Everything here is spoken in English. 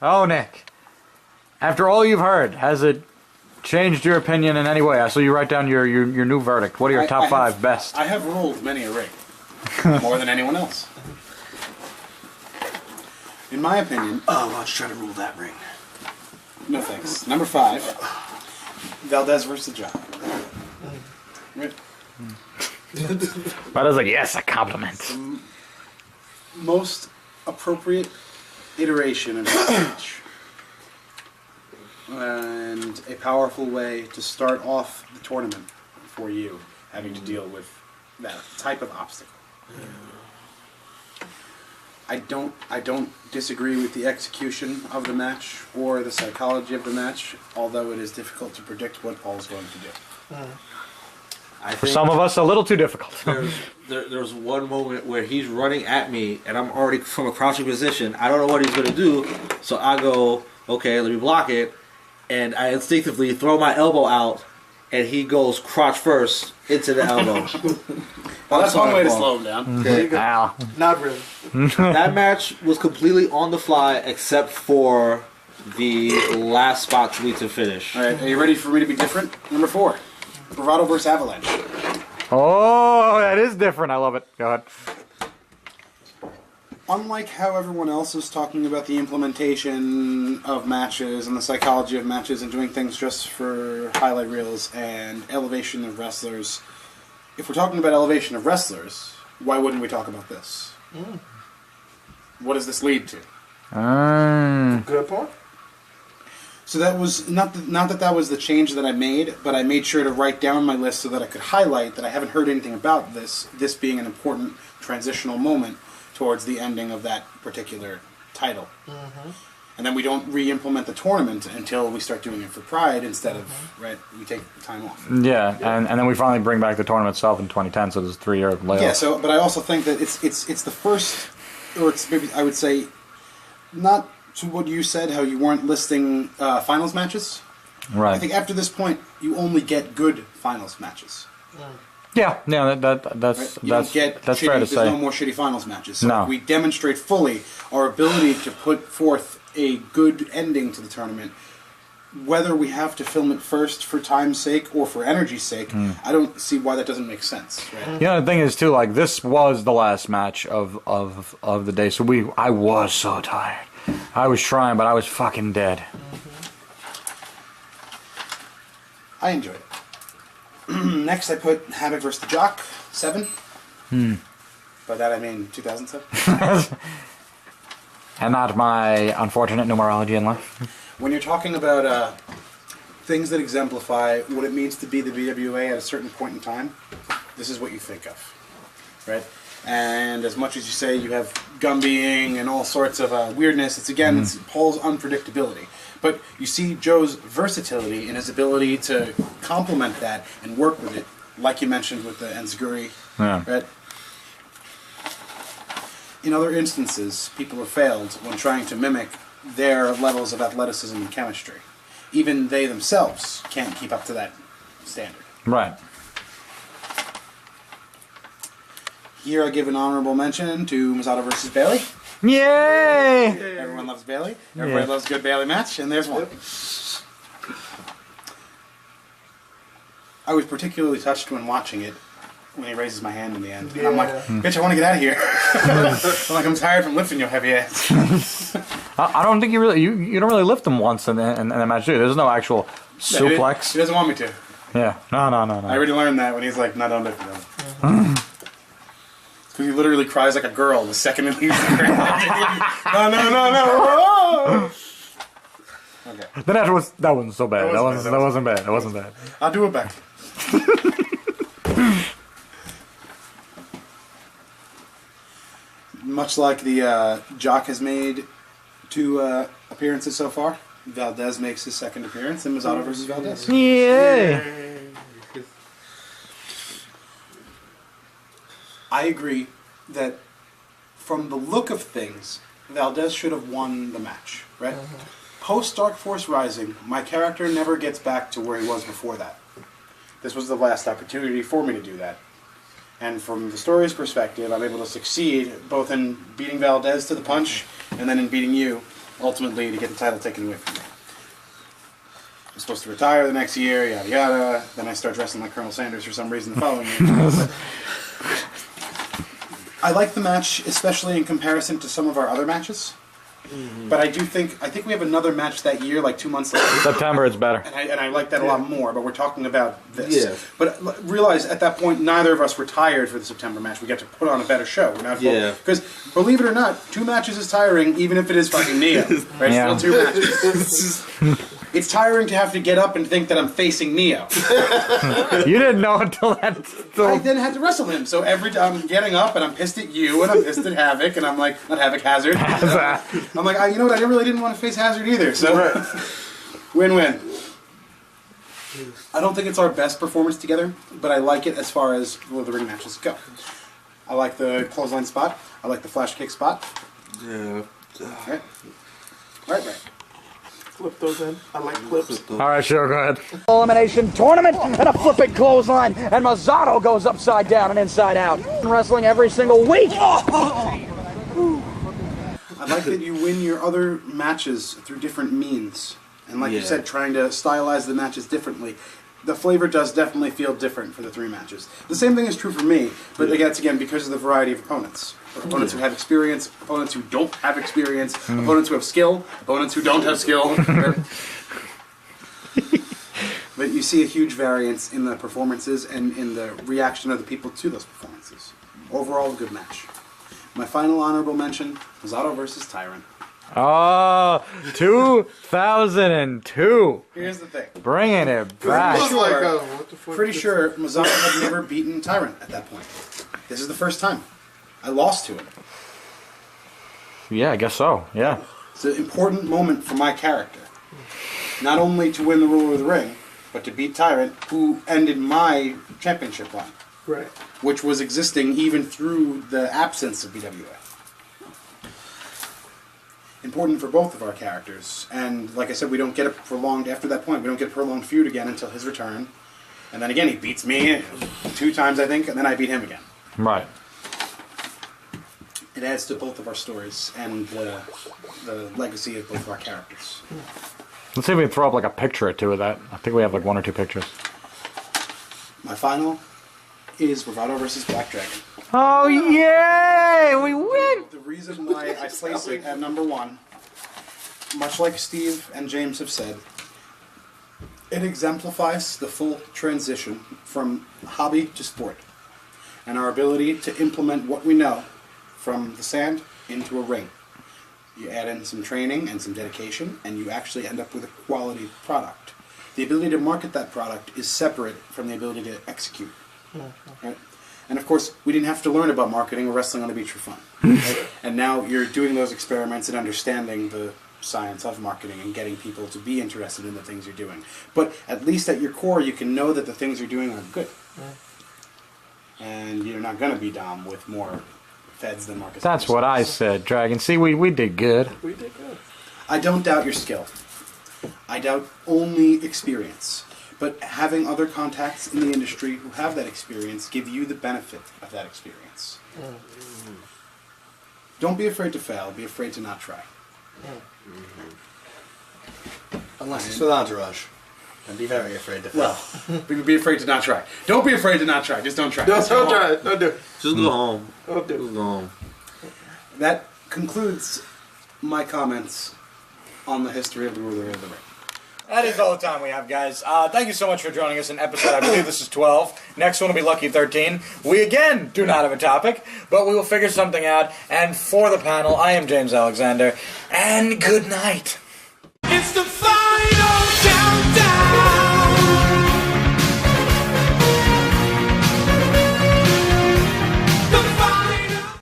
Oh, Nick. After all you've heard, has it changed your opinion in any way? I saw you write down your new verdict. What are your top five best? I have ruled many a ring. More than anyone else. In my opinion... Oh, why don't you try to rule that ring? No thanks. Number 5. Valdez versus Jock. Right. But I was like, yes, a compliment. Most appropriate iteration of this match. And a powerful way to start off the tournament for you, having to deal with that type of obstacle. I don't disagree with the execution of the match or the psychology of the match, although it is difficult to predict what Paul's going to do. For some of us, a little too difficult. There's one moment where he's running at me, and I'm already from a crouching position. I don't know what he's going to do, so I go, okay, let me block it, and I instinctively throw my elbow out, and he goes crotch first into the elbow. Well, that's one way to slow him down. There you go. Ow. Not really. That match was completely on the fly, except for the last spot for me to finish. All right, are you ready for me to be different? Number 4, Bravado versus Avalanche. Oh, that is different. I love it. Go ahead. Unlike how everyone else is talking about the implementation of matches and the psychology of matches and doing things just for highlight reels and elevation of wrestlers, if we're talking about elevation of wrestlers, why wouldn't we talk about this? What does this lead to? Good point. So that was not that was the change that I made, but I made sure to write down my list so that I could highlight that I haven't heard anything about this being an important transitional moment towards the ending of that particular title. And then we don't re-implement the tournament until we start doing it for Pride instead of, right, we take time off. Yeah, and then we finally bring back the tournament itself in 2010, so there's a 3-year layoff. Yeah, so, but I also think that it's the first, or it's maybe, I would say, not to what you said, how you weren't listing finals matches. Right. I think after this point, you only get good finals matches. Yeah, that's Right? You don't get that's shitty, fair to there's say. no more shitty finals matches. So No. we demonstrate fully our ability to put forth a good ending to the tournament. Whether we have to film it first for time's sake or for energy's sake, I don't see why that doesn't make sense. Right? You know, the thing is too, like, this was the last match of the day, so I was so tired. I was trying, but I was fucking dead. I enjoyed it. Next, I put Havoc vs. the Jock, 7. By that I mean 2007. And not my unfortunate numerology in life. When you're talking about things that exemplify what it means to be the BWA at a certain point in time, this is what you think of, right? And as much as you say you have Gumbying and all sorts of weirdness, it's Paul's unpredictability. But you see Joe's versatility in his ability to complement that and work with it, like you mentioned with the Enziguri, right? In other instances, people have failed when trying to mimic their levels of athleticism and chemistry. Even they themselves can't keep up to that standard. Right. Here I give an honorable mention to Masato versus Bailey. Yay! Everyone loves Bailey. Everybody loves a good Bailey match, and there's one. I was particularly touched when watching it, when he raises my hand in the end. And I'm like, bitch, I want to get out of here. I'm like, I'm tired from lifting your heavy ass. I don't think you don't really lift them once in the match, do you? There's no actual suplex. He doesn't want me to. Yeah. No. I already learned that when he's like, no, don't lift them. Because he literally cries like a girl the second he leaves the ground. No. Okay. That wasn't so bad. That wasn't bad. I'll do it back. Much like the Jock has made 2 appearances so far, Valdez makes his 2nd appearance in Masato versus Valdez. Yay! I agree that from the look of things, Valdez should have won the match, right? Post Dark Force Rising, my character never gets back to where he was before that. This was the last opportunity for me to do that. And from the story's perspective, I'm able to succeed both in beating Valdez to the punch and then in beating you ultimately to get the title taken away from me. I'm supposed to retire the next year, yada yada. Then I start dressing like Colonel Sanders for some reason the following year. I like the match, especially in comparison to some of our other matches. But I think we have another match that year, like 2 months later. September, it's better. And I like that a lot more, but we're talking about this. Yeah. But realize at that point, neither of us were tired for the September match. We got to put on a better show. We're not because believe it or not, 2 matches is tiring, even if it is fucking Neo. Right? Yeah. Still 2 matches. It's tiring to have to get up and think that I'm facing Neo. You didn't know until that. I then had to wrestle him. So every time I'm getting up and I'm pissed at you and I'm pissed at Havoc and I'm like, not Havoc, Hazard. I'm like, you know what? I really didn't want to face Hazard either. So win-win. I don't think it's our best performance together, but I like it as far as Lord of the Ring matches go. I like the clothesline spot. I like the flash kick spot. Yeah. Right. Flip those in. I like clips. All right, sure, go ahead. Elimination tournament and a flipping clothesline, and Mazzotto goes upside down and inside out. Wrestling every single week. I like that you win your other matches through different means. And like you said, trying to stylize the matches differently. The flavor does definitely feel different for the 3 matches. The same thing is true for me, but again, because of the variety of opponents. Opponents who have experience, opponents who don't have experience, opponents who have skill, opponents who don't have skill. But you see a huge variance in the performances and in the reaction of the people to those performances. Overall, a good match. My final honorable mention, Mazzotto versus Tyrant. Oh, 2002. Here's the thing. Bringing it back. What the fuck? Pretty sure Mazzotto had never beaten Tyrant at that point. This is the first time. I lost to him. Yeah, I guess so. Yeah. It's an important moment for my character. Not only to win the Ruler of the Ring, but to beat Tyrant, who ended my championship run. Right. Which was existing even through the absence of BWA. Important for both of our characters. And like I said, we don't get a prolonged, after that point, we don't get a prolonged feud again until his return. And then again, he beats me 2 times, I think, and then I beat him again. Right. It adds to both of our stories and the legacy of both of our characters. Let's see if we can throw up like a picture or 2 of that. I think we have like 1 or 2 pictures. My final is Bravado versus Black Dragon. Oh, yay! We win! The reason why I place it at number 1, much like Steve and James have said, it exemplifies the full transition from hobby to sport, and our ability to implement what we know from the sand into a ring. You add in some training and some dedication, and you actually end up with a quality product. The ability to market that product is separate from the ability to execute. Right? And of course, we didn't have to learn about marketing or wrestling on the beach for fun. Right? And now you're doing those experiments and understanding the science of marketing and getting people to be interested in the things you're doing. But at least at your core, you can know that the things you're doing are good. And you're not going to be Dom with more feds than Marcus. That's what I said, Dragon. See, we did good. We did good. I don't doubt your skill. I doubt only experience. But having other contacts in the industry who have that experience give you the benefit of that experience. Don't be afraid to fail. Be afraid to not try. Unless it's with Entourage. And be very afraid to fail. Well, be afraid to not try. Don't be afraid to not try. Just don't try. Don't Just go try on. it. Don't do it. Just go home. Don't do Just it. go home. That concludes my comments on the history of the Ruler of the Ring. That is all the time we have, guys. Thank you so much for joining us in episode, I believe this is 12. Next one will be Lucky 13. We, again, do not have a topic, but we will figure something out. And for the panel, I am James Alexander, and good night. It's the fire!